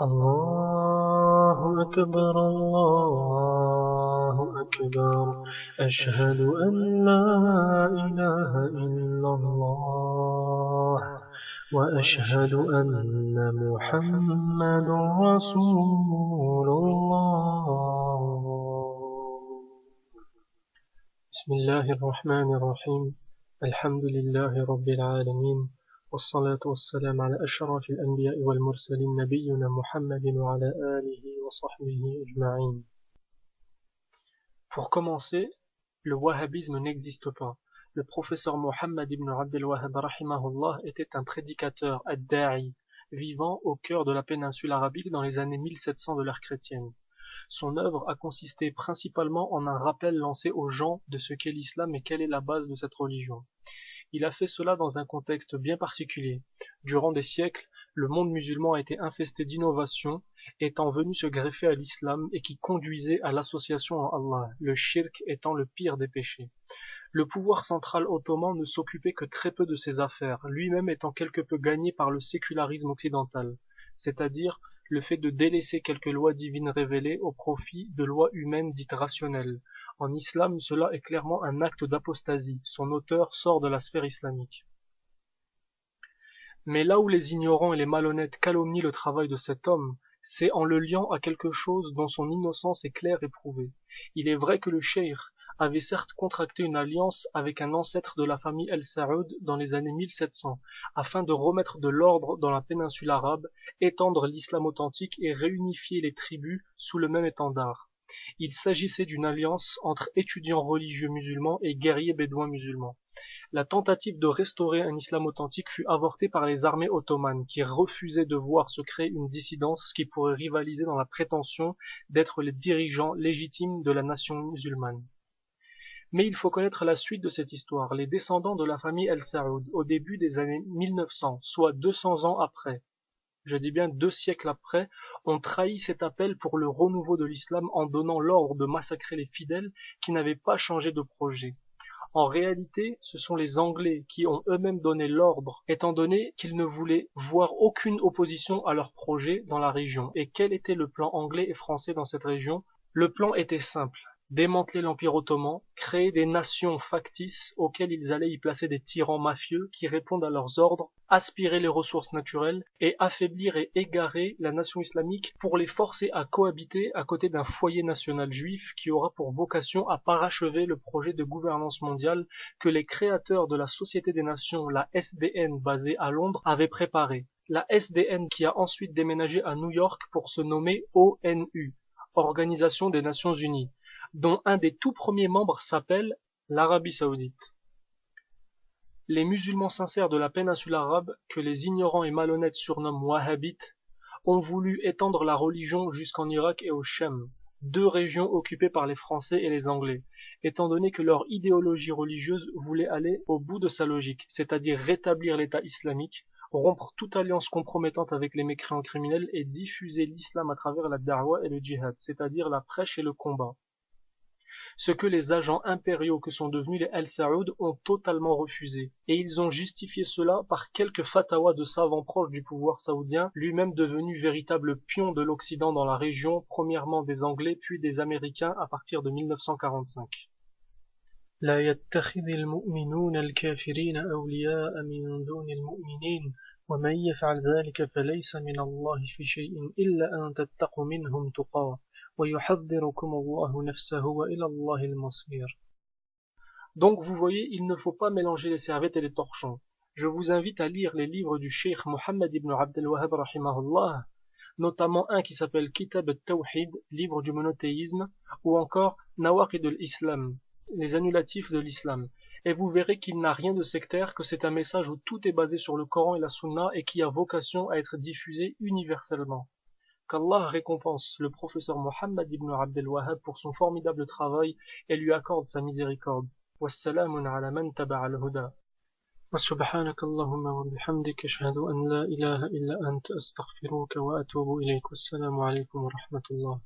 الله أكبر الله أكبر أشهد أن لا إله إلا الله وأشهد أن محمد رسول الله بسم الله الرحمن الرحيم الحمد لله رب العالمين والصلاة والسلام على أشرف الأنبياء والمرسلين نبينا محمد وعلى آله وصحبه أجمعين. Pour commencer, le wahhabisme n'existe pas. Le professeur Mohammed ibn Abdel Wahhab rahimahullah était un prédicateur ad-da'i vivant au cœur de la péninsule arabique dans les années 1700 de l'ère chrétienne. Son œuvre a consisté principalement en un rappel lancé aux gens de ce qu'est l'islam et quelle est la base de cette religion. Il a fait cela dans un contexte bien particulier. Durant des siècles, le monde musulman a été infesté d'innovations étant venu se greffer à l'islam et qui conduisaient à l'association en Allah, le shirk étant le pire des péchés. Le pouvoir central ottoman ne s'occupait que très peu de ses affaires, lui-même étant quelque peu gagné par le sécularisme occidental, c'est-à-dire le fait de délaisser quelques lois divines révélées au profit de lois humaines dites rationnelles. En islam, cela est clairement un acte d'apostasie, son auteur sort de la sphère islamique. Mais là où les ignorants et les malhonnêtes calomnient le travail de cet homme, c'est en le liant à quelque chose dont son innocence est claire et prouvée. Il est vrai que le cheikh avait certes contracté une alliance avec un ancêtre de la famille El Saoud dans les années 1700, afin de remettre de l'ordre dans la péninsule arabe, étendre l'islam authentique et réunifier les tribus sous le même étendard. Il s'agissait d'une alliance entre étudiants religieux musulmans et guerriers bédouins musulmans. La tentative de restaurer un islam authentique fut avortée par les armées ottomanes, qui refusaient de voir se créer une dissidence qui pourrait rivaliser dans la prétention d'être les dirigeants légitimes de la nation musulmane. Mais il faut connaître la suite de cette histoire. Les descendants de la famille El Saoud, au début des années 1900, soit 200 ans après, je dis bien 2 siècles après, ont trahi cet appel pour le renouveau de l'islam en donnant l'ordre de massacrer les fidèles qui n'avaient pas changé de projet. En réalité, ce sont les Anglais qui ont eux-mêmes donné l'ordre, étant donné qu'ils ne voulaient voir aucune opposition à leur projet dans la région. Et quel était le plan anglais et français dans cette région? Le plan était simple. Démanteler l'Empire ottoman, créer des nations factices auxquelles ils allaient y placer des tyrans mafieux qui répondent à leurs ordres, aspirer les ressources naturelles et affaiblir et égarer la nation islamique pour les forcer à cohabiter à côté d'un foyer national juif qui aura pour vocation à parachever le projet de gouvernance mondiale que les créateurs de la Société des Nations, la SDN basée à Londres, avaient préparé. La SDN qui a ensuite déménagé à New York pour se nommer ONU, Organisation des Nations Unies, dont un des tout premiers membres s'appelle l'Arabie Saoudite. Les musulmans sincères de la péninsule arabe, que les ignorants et malhonnêtes surnomment wahhabites, ont voulu étendre la religion jusqu'en Irak et au Chem, 2 régions occupées par les Français et les Anglais, étant donné que leur idéologie religieuse voulait aller au bout de sa logique, c'est-à-dire rétablir l'État islamique, rompre toute alliance compromettante avec les mécréants criminels et diffuser l'islam à travers la da'wa et le djihad, c'est-à-dire la prêche et le combat. Ce que les agents impériaux que sont devenus les El Saoud ont totalement refusé, et ils ont justifié cela par quelques fatawas de savants proches du pouvoir saoudien, lui-même devenu véritable pion de l'Occident dans la région, premièrement des Anglais puis des Américains à partir de 1945. لا يتخذ المؤمنون الكافرين أولياء من دون المؤمنين ومن يفعل ذلك فليس من الله في شيء إلا أن تتقوا منهم تقاه Donc vous voyez, il ne faut pas mélanger les serviettes et les torchons. Je vous invite à lire les livres du cheikh Mohammed ibn Abdel Wahhab rahimahullah, notamment un qui s'appelle Kitab al-Tawhid, livre du monothéisme, ou encore Nawaqid al-Islam, les annulatifs de l'islam. Et vous verrez qu'il n'a rien de sectaire, que c'est un message où tout est basé sur le Coran et la Sunna et qui a vocation à être diffusé universellement. Qu'Allah récompense le professeur Mohammed ibn Abdel Wahhab pour son formidable travail et lui accorde sa miséricorde. Wassalamun ala man taba'a al-huda. Wa subhanaka Allahumma wa bihamdika ashhadu an la ilaha illa anta astaghfiruka wa atubu ilayk. Wassalamu alaykum wa rahmatullah.